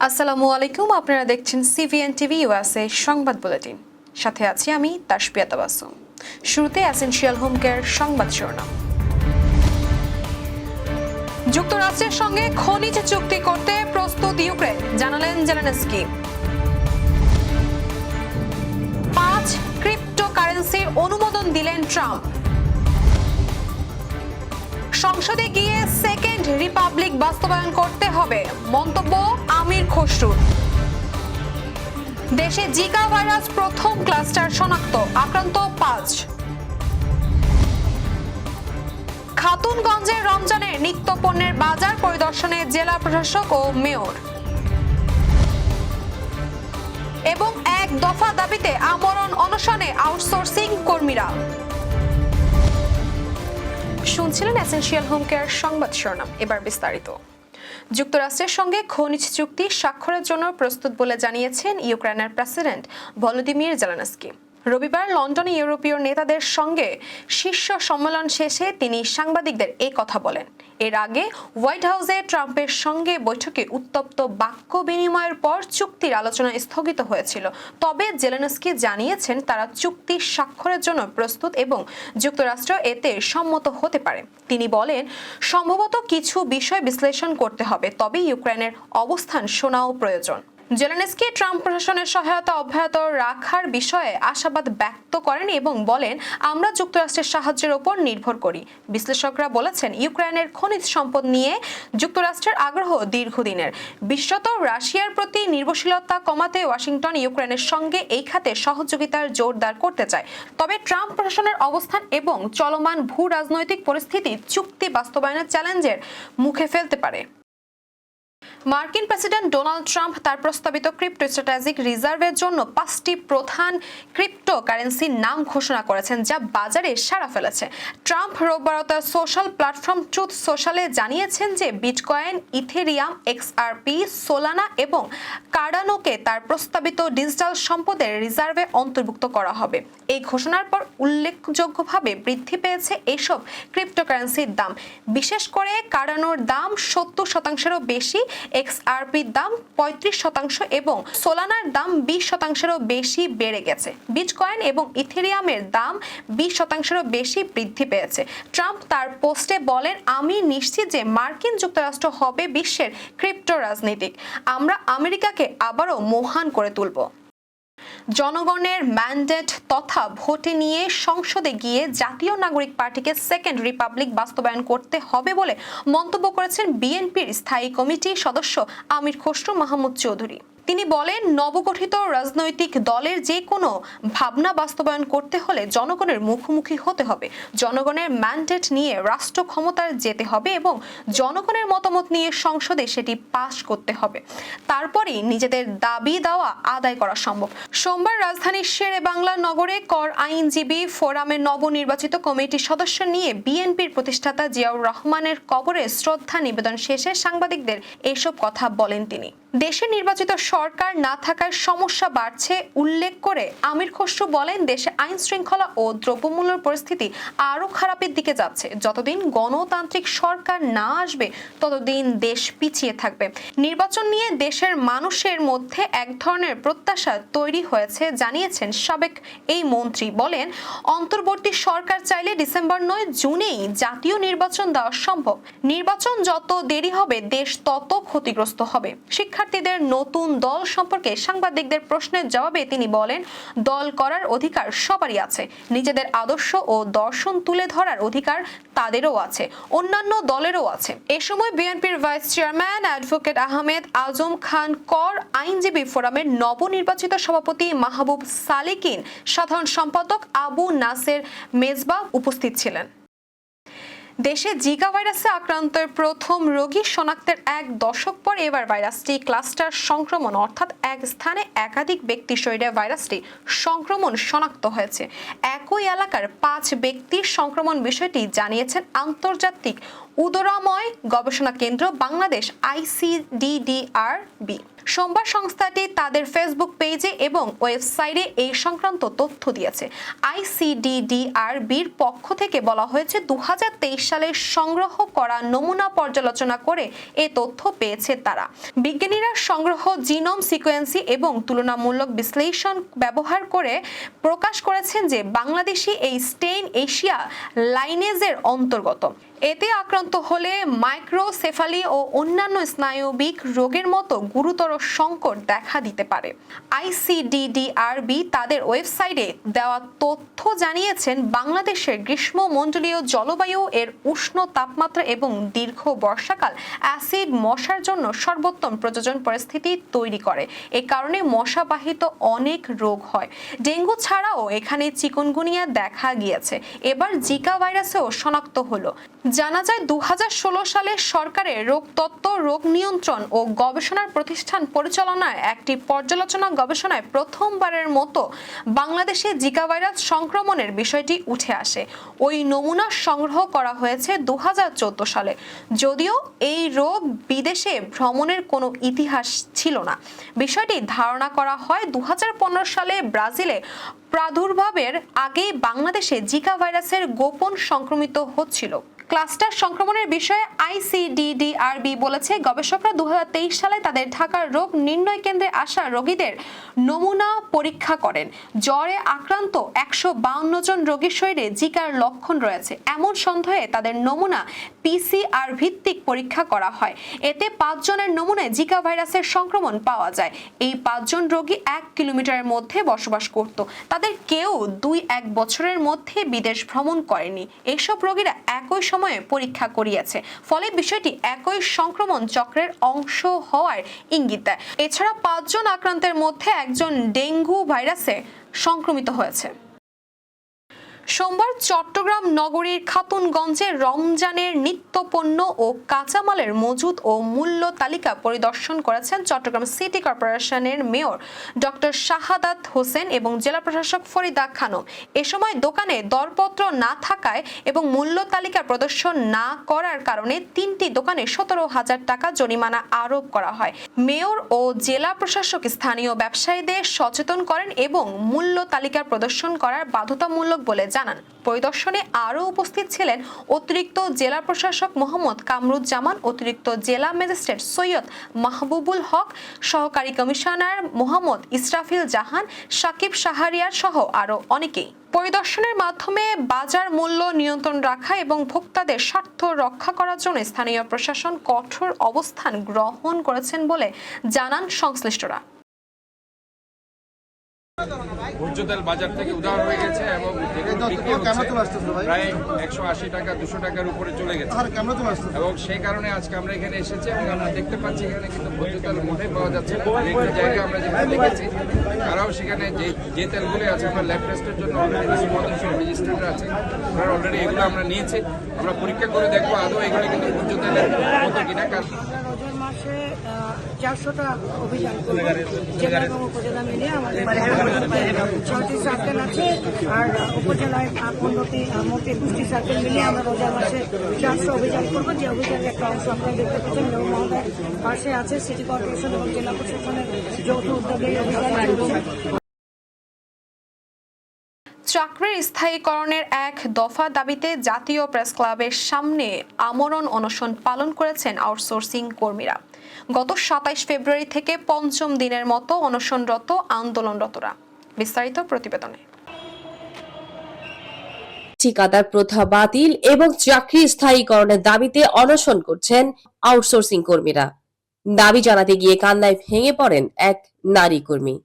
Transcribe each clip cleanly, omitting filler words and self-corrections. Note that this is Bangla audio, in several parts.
আসসালামু আলাইকুম, আপনারা দেখছেন সিভিএন টিভি ইউএসএ সংবাদ বুলেটিন। সাথে আছি আমি তাসপিয়া তাবাসসুম। শুরুতে এসেনশিয়াল হোম কেয়ার সংবাদ শিরোনাম। যুক্তরাষ্ট্রের সঙ্গে খনিজ চুক্তি করতে প্রস্তুত ইউক্রেন, জানালেন জেলেনস্কি। 5 ক্রিপ্টোকারেন্সির অনুমোদন দিলেন ট্রাম্প। সংসদে গিয়ে সেকেন্ড রিপাবলিক বাস্তবায়ন করতে হবে, মন্তব্য আমির খসরুর। দেশে জিকা ভাইরাস প্রথম ক্লাস্টার শনাক্ত, আক্রান্ত 5। খাতুনগঞ্জে রমজানের নিত্যপণ্যের বাজার পরিদর্শনে জেলা প্রশাসক ও মেয়র। এবং এক দফা দাবিতে আমরণ অনশনে আউটসোর্সিং কর্মীরা। শুনছিলেন এসেনশিয়াল হোম কেয়ার সংবাদ শিরোনাম, এবার বিস্তারিত। যুক্তরাষ্ট্রের সঙ্গে খনিজ চুক্তি স্বাক্ষরের জন্য প্রস্তুত বলে জানিয়েছেন ইউক্রেনের প্রেসিডেন্ট ভলোদিমির জেলেনস্কি। রবিবার লন্ডনে ইউরোপীয় নেতাদের সঙ্গে শীর্ষ সম্মেলন শেষে তিনি সাংবাদিকদের এই কথা বলেন। এর আগে হোয়াইট হাউসে ট্রাম্পের সঙ্গে বৈঠকে উত্তপ্ত বাক্য বিনিময়ের পর চুক্তির আলোচনা স্থগিত হয়েছিল। তবে জেলেনস্কি জানিয়েছেন তারা চুক্তি স্বাক্ষরের জন্য প্রস্তুত এবং যুক্তরাষ্ট্র এতে সম্মত হতে পারে। তিনি বলেন, সম্ভবত কিছু বিষয় বিশ্লেষণ করতে হবে, তবে ইউক্রেনের অবস্থান শোনাও প্রয়োজন। জেলেনস্কি ট্রাম্প প্রশাসনের সহায়তা অব্যাহত রাখার বিষয়ে আশাবাদ ব্যক্ত করেন এবং বলেন, আমরা যুক্তরাষ্ট্রের সাহায্যের ওপর নির্ভর করি। বিশ্লেষকরা বলেছেন, ইউক্রেনের খনিজ সম্পদ নিয়ে যুক্তরাষ্ট্রের আগ্রহ দীর্ঘদিনের। বিশেষত রাশিয়ার প্রতি নির্ভরশীলতা কমাতে ওয়াশিংটন ইউক্রেনের সঙ্গে এই খাতে সহযোগিতার জোরদার করতে চায়। তবে ট্রাম্প প্রশাসনের অবস্থান এবং চলমান ভূ রাজনৈতিক পরিস্থিতি চুক্তি বাস্তবায়নের চ্যালেঞ্জের মুখে ফেলতে পারে। মার্কিন প্রেসিডেন্ট ডোনাল্ড ট্রাম্প তার প্রস্তাবিত ক্রিপ্টো স্ট্র্যাটেজিক রিজার্ভের জন্য 5টি প্রধান ক্রিপ্টোকারেন্সির নাম ঘোষণা করেছেন, যা বাজারে সাড়া ফেলেছে। ট্রাম্প রোববার তার সোশ্যাল প্ল্যাটফর্ম ট্রুথ সোশ্যালে জানিয়েছেন যে বিটকয়েন, ইথেরিয়াম, এক্সআরপি, সোলানা এবং কার্ডানোকে তার প্রস্তাবিত ডিজিটাল সম্পদের রিজার্ভে অন্তর্ভুক্ত করা হবে। এই ঘোষণার পর উল্লেখযোগ্যভাবে বৃদ্ধি পেয়েছে এসব ক্রিপ্টোকারেন্সির দাম। বিশেষ করে কার্ডানোর দাম 70%-এরও বেশি, এক্সআরপির দাম 35% এবং সোলানার দাম 20%-এরও বেশি বেড়ে গেছে। বিটকয়েন এবং ইথেরিয়ামের দাম 20%-এরও বেশি বৃদ্ধি পেয়েছে। ট্রাম্প তার পোস্টে বলেন, আমি নিশ্চিত যে মার্কিন যুক্তরাষ্ট্র হবে বিশ্বের ক্রিপ্টো রাজনীতিক। আমরা আমেরিকাকে আবারও মহান করে তুলব। জনগণের ম্যান্ডেট তথা ভোটে নিয়ে সংসদে গিয়ে জাতীয় নাগরিক পার্টিকে সেকেন্ড রিপাবলিক বাস্তবায়ন করতে হবে বলে মন্তব্য করেছেন বিএনপির স্থায়ী কমিটির সদস্য আমির খসরু মাহমুদ চৌধুরী। তিনি বলেন, নবগঠিত রাজনৈতিক দলের যে কোনো ভাবনা বাস্তবায়ন করতে হলে জনগণের মুখোমুখি হতে হবে। জনগণের ম্যান্ডেট নিয়ে রাষ্ট্র ক্ষমতায় যেতে হবে এবং জনগণের মতামত নিয়ে সংসদে সেটি পাস করতে হবে। তারপরেই নিজেদের দাবি দাওয়া আদায় করা সম্ভব। সোমবার রাজধানীর শেরেবাংলা নগরে কর আইনজীবী ফোরামের নবনির্বাচিত কমিটির সদস্য নিয়ে বিএনপির প্রতিষ্ঠাতা জিয়াউর রহমানের কবরে শ্রদ্ধা নিবেদন শেষে সাংবাদিকদের এসব কথা বলেন তিনি। দেশে নির্বাচিত সরকার না থাকার সমস্যা বাড়ছে উল্লেখ করে আমির খসরু বলেন, দেশে আইন শৃঙ্খলা ও দ্রব্যমূল্যের পরিস্থিতি আরো খারাপের দিকে যাচ্ছে। যতদিন গণতান্ত্রিক সরকার না আসবে ততদিন দেশ পিছিয়ে থাকবে। নির্বাচন নিয়ে দেশের মানুষের মধ্যে এক ধরনের প্রত্যাশা তৈরি হয়েছে জানিয়েছেন সাবেক এই মন্ত্রী। বলেন, অন্তর্বর্তী সরকার চাইলে ডিসেম্বর নয় জুনেই জাতীয় নির্বাচন দেওয়া সম্ভব। নির্বাচন যত দেরি হবে দেশ তত ক্ষতিগ্রস্ত হবে। শিক্ষার্থীদের নতুন দল সম্পর্কে সাংবাদিকদের প্রশ্নের জবাবে তিনি বলেন, দল করার অধিকার সবারই আছে। নিজেদের আদর্শ ও দর্শন তুলে ধরার অধিকার তাদেরও আছে, অন্যান্য দলেরও আছে। এ সময় বিএনপির vice chairman advocate Ahmed Azam Khan, কর আইনজীবী ফোরামের নবনির্বাচিত সভাপতি মাহবুব সালেকিন, সাধারণ সম্পাদক আবু নাসের মেজবা উপস্থিত ছিলেন। দেশে জিকা ভাইরাসে আক্রান্তের প্রথম রোগী শনাক্তের 1 দশক পর এবার ভাইরাসটি ক্লাস্টার সংক্রমণ, অর্থাৎ এক স্থানে একাধিক ব্যক্তির শরীরে ভাইরাসটি সংক্রমণ শনাক্ত হয়েছে। একই এলাকার 5 ব্যক্তির সংক্রমণ বিষয়টি জানিয়েছেন আন্তর্জাতিক উদরাময় গবেষণা কেন্দ্র বাংলাদেশ ICDDRB। সোমবার সংস্থাটি তাদের ফেসবুক পেজে এবং ওয়েবসাইটে এই সংক্রান্ত তথ্য দিয়েছে। আইসিডিডিআরবির পক্ষ থেকে বলা হয়েছে 2023 সালে সংগ্রহ করা নমুনা পর্যালোচনা করে এই তথ্য পেয়েছে তারা। বিজ্ঞানীরা সংগ্রহ জিনোম সিকোয়েন্সি এবং তুলনামূলক বিশ্লেষণ ব্যবহার করে প্রকাশ করেছেন যে বাংলাদেশি এই স্টেইন এশিয়া লাইনেজের অন্তর্গত। এতে আক্রান্ত হলে মাইক্রোসেফালি ও অন্যান্য স্নায়বিক রোগের মতো গুরুতর সংকট দেখা দিতে পারে। আইসিডিডিআরবি তাদের ওয়েবসাইটে দেওয়া তথ্য জানিয়েছেন বাংলাদেশের গ্রীষ্মমণ্ডলীয় জলবায়ু এর উষ্ণ তাপমাত্রা এবং দীর্ঘ বর্ষাকাল অ্যাসিড মশার জন্য সর্বোত্তম প্রযোজন পরিস্থিতি তৈরি করে। এ কারণে মশাবাহিত অনেক রোগ হয়। ডেঙ্গু ছাড়াও এখানে চিকুনগুনিয়া দেখা গিয়েছে। এবার জিকা ভাইরাসেও শনাক্ত হলো। জানা যায় 2016 সালে সরকারের রোগতত্ত্ব, রোগ নিয়ন্ত্রণ ও গবেষণার প্রতিষ্ঠান পরিচালনায় একটি পর্যালোচনা গবেষণায় প্রথমবারের মতো বাংলাদেশে জিকা ভাইরাস সংক্রমণের বিষয়টি উঠে আসে। ওই নমুনা সংগ্রহ করা হয়েছে 2014 সালে। যদিও এই রোগ বিদেশে ভ্রমণের কোনো ইতিহাস ছিল না। বিষয়টি ধারণা করা হয় 2015 সালে ব্রাজিলে প্রাদুর্ভাবের আগেই বাংলাদেশে জিকা ভাইরাসের গোপন সংক্রমিত হচ্ছিল। ক্লাস্টার সংক্রমণের বিষয়ে আইসিডিডিআরবি বলেছে, গবেষকরা 2023 সালে তাদের ঢাকার রোগ নির্ণয় কেন্দ্রে আসা রোগীদের নমুনা পরীক্ষা করেন। জ্বরে আক্রান্ত 152 জন রোগীর শরীরে জিকার লক্ষণ রয়েছে এমন সন্দেহে তাদের নমুনা পিসিআর ভিত্তিক পরীক্ষা করা হয়। এতে 5 জনের নমুনায় জিকা ভাইরাসের সংক্রমণ পাওয়া যায়। এই 5 জন রোগী 1 কিলোমিটারের মধ্যে বসবাস করত। তাদের কেউ 2-1 বছরের মধ্যে বিদেশ ভ্রমণ করেনি। এসব রোগীরা একই সময়ে পরীক্ষা করিয়েছে, ফলে বিষয়টি একই সংক্রমণ চক্রের অংশ হওয়ার ইঙ্গিত দেয়। এছাড়া 5 জন আক্রান্তের মধ্যে একজন ডেঙ্গু ভাইরাসে সংক্রমিত হয়েছে। সোমবার চট্টগ্রাম নগরীর খাতুনগঞ্জে রমজানের নিত্যপণ্য ও কাঁচামালের মজুদ ও মূল্য তালিকা পরিদর্শন করেছেন চট্টগ্রাম সিটি কর্পোরেশনের মেয়র ডক্টর শাহাদাত হোসেন এবং জেলা প্রশাসক ফরিদা খানম। এ সময় দোকানে দরপত্র না থাকায় এবং মূল্য তালিকা প্রদর্শন না করার কারণে 3টি দোকানে 17,000 টাকা জরিমানা আরোপ করা হয়। মেয়র ও জেলা প্রশাসক স্থানীয় ব্যবসায়ীদের সচেতন করেন এবং মূল্য তালিকা প্রদর্শন করার বাধ্যতামূলক বলে জানান। পরিদর্শনে আরও উপস্থিত ছিলেন অতিরিক্ত জেলা প্রশাসক মোহাম্মদ কামরুজ্জামান, অতিরিক্ত জেলা ম্যাজিস্ট্রেট সৈয়দ মাহবুবুল হক, সহকারী কমিশনার মোহাম্মদ ইসরাফিল জাহান, সাকিব শাহরিয়ার সহ আরও অনেকেই। পরিদর্শনের মাধ্যমে বাজার মূল্য নিয়ন্ত্রণ রাখা এবং ভোক্তাদের স্বার্থ রক্ষা করার জন্য স্থানীয় প্রশাসন কঠোর অবস্থান গ্রহণ করেছেন বলে জানান সংশ্লিষ্টরা। ভোজ্য তেল বাজার থেকে উধার হয়ে গেছে এবং প্রায় 180 টাকা 200 টাকার উপরে চলে গেছে এবং সেই কারণে আজকে আমরা এখানে এসেছি এবং আমরা দেখতে পাচ্ছি এখানে কিন্তু ভোজ্য তেল মোটেই পাওয়া যাচ্ছে না। একটা জায়গায় আমরা যেখানে দেখেছি তারাও সেখানে যে তেলগুলি আছে আমরা ল্যাব টেস্টের জন্য অলরেডি রেজিস্ট্রেটর আছে, আমরা অলরেডি এগুলো আমরা নিয়েছি। আমরা পরীক্ষা করে দেখবো আদৌ এগুলি কিন্তু ভোজ্য তেলের মতো কিনা। রোজার মাসে 400টা অভিযান করবো জেলা এবং উপজেলা মিলিয়ে আমাদের 6টি সার্কেল আছে আর উপজেলায় 15টি মোট 21টি সার্কেল মিলিয়ে আমরা রোজার মাসে 400 অভিযান করবো। যে অভিযানের একটা অংশ আপনারা দেখতে পাচ্ছেন মেয়র মহোদয় পাশে আছে, সিটি কর্পোরেশন এবং জেলা প্রশাসনের যৌথ উদ্যোগে অভিযান চলছে। চাকরির স্থায়ীকরণের এক দফা দাবিতে জাতীয় প্রেস ক্লাবের সামনে আমরণ অনশন পালন করেছেন আউটসোর্সিং কর্মীরা। গত 27 ফেব্রুয়ারি থেকে 5ম দিনের মতো অনশনরত আন্দোলনরতরা। বিস্তারিত প্রতিবেদনে। ঠিকাদার প্রথা বাতিল এবং চাকরি স্থায়ীকরণের দাবিতে অনশন করছেন আউটসোর্সিং কর্মীরা। দাবি জানাতে গিয়ে কান্নায় ভেঙে পড়েন এক নারী কর্মী।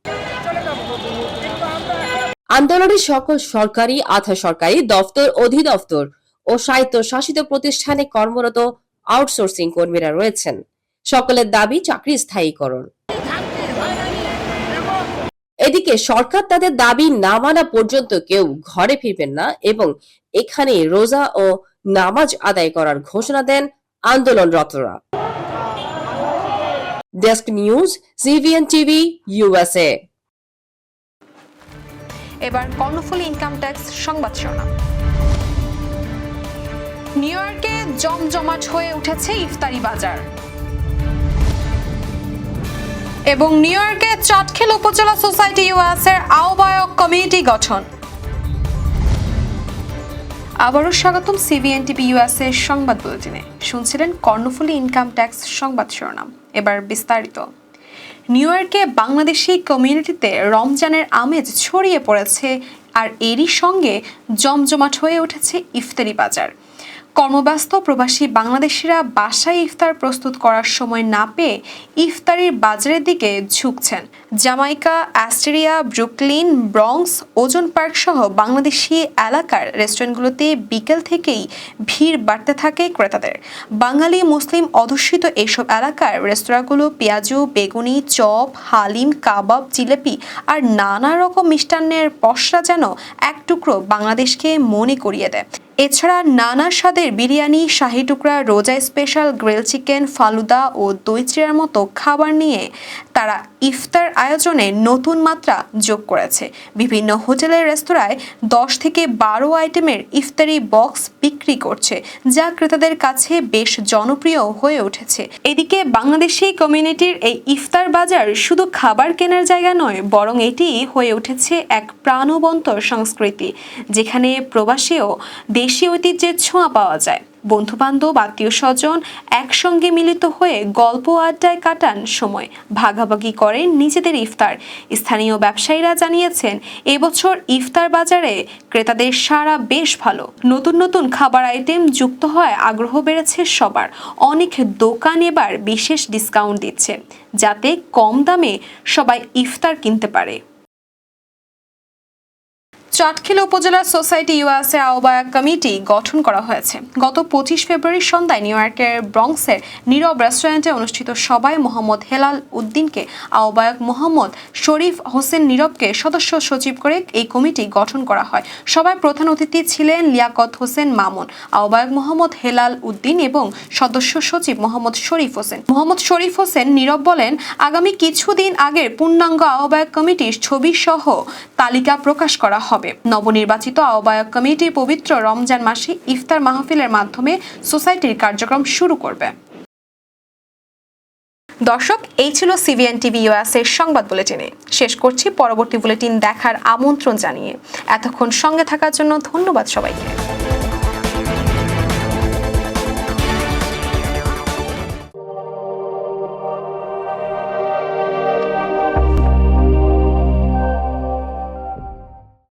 আন্দোলনের সকল সরকারি, আধা সরকারি দপ্তর, অধিদপ্তর ও স্বায়ত্তশাসিত প্রতিষ্ঠানে কর্মরত আউটসোর্সিং কর্মীরা রয়েছেন। সকলের দাবি চাকরি স্থায়ীকরণ। এদিকে সরকার তাদের দাবি না মানা পর্যন্ত কেউ ঘরে ফিরবেন না এবং এখানে রোজা ও নামাজ আদায় করার ঘোষণা দেন আন্দোলনরতরা। Desk news, CVN TV, USA. এবার কর্ণফুলী ইনকাম ট্যাক্স সংবাদ শিরোনাম। নিউ ইয়র্কে জমজমাট হয়ে উঠেছে ইফতারি বাজার। এবং নিউ ইয়র্কে চাটখিল উপজেলা সোসাইটি ইউএসের আহ্বায়ক কমিটি গঠন। আবারও স্বাগতম সিবিএনটিভি ইউএসএর সংবাদ বুলেটিনে। শুনছিলেন কর্ণফুলী ইনকাম ট্যাক্স সংবাদ শিরোনাম, এবার বিস্তারিত। নিউ ইয়র্কে বাংলাদেশি কমিউনিটিতে রমজানের আমেজ ছড়িয়ে পড়েছে, আর এরই সঙ্গে জমজমাট হয়ে উঠেছে ইফতারি বাজার। কর্মব্যস্ত প্রবাসী বাংলাদেশিরা বাসায় ইফতার প্রস্তুত করার সময় না পেয়ে ইফতারির বাজারের দিকে ঝুঁকছেন। Jamaica, Astoria, Brooklyn, Bronx, Ozone Park সহ বাংলাদেশি এলাকার রেস্টুরেন্টগুলোতে বিকেল থেকেই ভিড় বাড়তে থাকে ক্রেতাদের। বাঙালি মুসলিম অধ্যুষিত এসব এলাকার রেস্তোরাঁগুলো পেঁয়াজু, বেগুনি, চপ, হালিম, কাবাব, জিলেপি আর নানা রকম মিষ্টান্নের পসরা যেন এক টুকরো বাংলাদেশকে মনে করিয়ে দেয়। এছাড়া নানা স্বাদের বিরিয়ানি, শাহী টুকরা, রোজা স্পেশাল, গ্রিল চিকেন, ফালুদা ও দই চিড়ার মতো খাবার নিয়ে তারা ইফতার আয়োজনে নতুন মাত্রা যোগ করেছে। বিভিন্ন হোটেলের রেস্তোরাঁয় 10 থেকে 12 আইটেমের ইফতারি বক্স বিক্রি করছে, যা ক্রেতাদের কাছে বেশ জনপ্রিয় হয়ে উঠেছে। এদিকে বাংলাদেশি কমিউনিটির এই ইফতার বাজার শুধু খাবার কেনার জায়গা নয়, বরং এটি হয়ে উঠেছে এক প্রাণবন্ত সংস্কৃতি, যেখানে প্রবাসী ও দেশি ঐতিহ্যের ছোঁয়া পাওয়া যায়। বন্ধুবান্ধব, আত্মীয় স্বজন একসঙ্গে মিলিত হয়ে গল্প আড্ডায় কাটান সময়, ভাগাভাগি করেন নিজেদের ইফতার। স্থানীয় ব্যবসায়ীরা জানিয়েছেন, এবছর ইফতার বাজারে ক্রেতাদের সাড়া বেশ ভালো। নতুন নতুন খাবার আইটেম যুক্ত হয় আগ্রহ বেড়েছে সবার। অনেক দোকান এবার বিশেষ ডিসকাউন্ট দিচ্ছে, যাতে কম দামে সবাই ইফতার কিনতে পারে। চাটখিল উপজেলা সোসাইটি ইউএসএ আহ্বায়ক কমিটি গঠন করা হয়েছে। গত 25 ফেব্রুয়ারি সন্ধ্যায় নিউ ইয়র্কের ব্রঙ্কসের নীরব রেস্টুরেন্টে অনুষ্ঠিত সভায় মোহাম্মদ হেলাল উদ্দিনকে আহ্বায়ক, মোহাম্মদ শরীফ হোসেন নীরবকে সদস্য সচিব করে এই কমিটি গঠন করা হয়। সভায় প্রধান অতিথি ছিলেন লিয়াকত হোসেন মামুন, আহ্বায়ক মোহাম্মদ হেলাল উদ্দিন এবং সদস্য সচিব মোহাম্মদ শরীফ হোসেন। মোহাম্মদ শরীফ হোসেন নীরব বলেন, আগামী কিছুদিন আগের পূর্ণাঙ্গ আহ্বায়ক কমিটির ছবি সহ তালিকা প্রকাশ করা হবে। নবনির্বাচিত আহ্বায়ক কমিটি পবিত্র রমজান মাসে ইফতার মাহফিলের মাধ্যমে সোসাইটির কার্যক্রম শুরু করবে। দর্শক, এই ছিল সিবিএনটিভি ইউএসএর সংবাদ বুলেটিনে। শেষ করছি পরবর্তী বুলেটিন দেখার আমন্ত্রণ জানিয়ে। এতক্ষণ সঙ্গে থাকার জন্য ধন্যবাদ সবাইকে।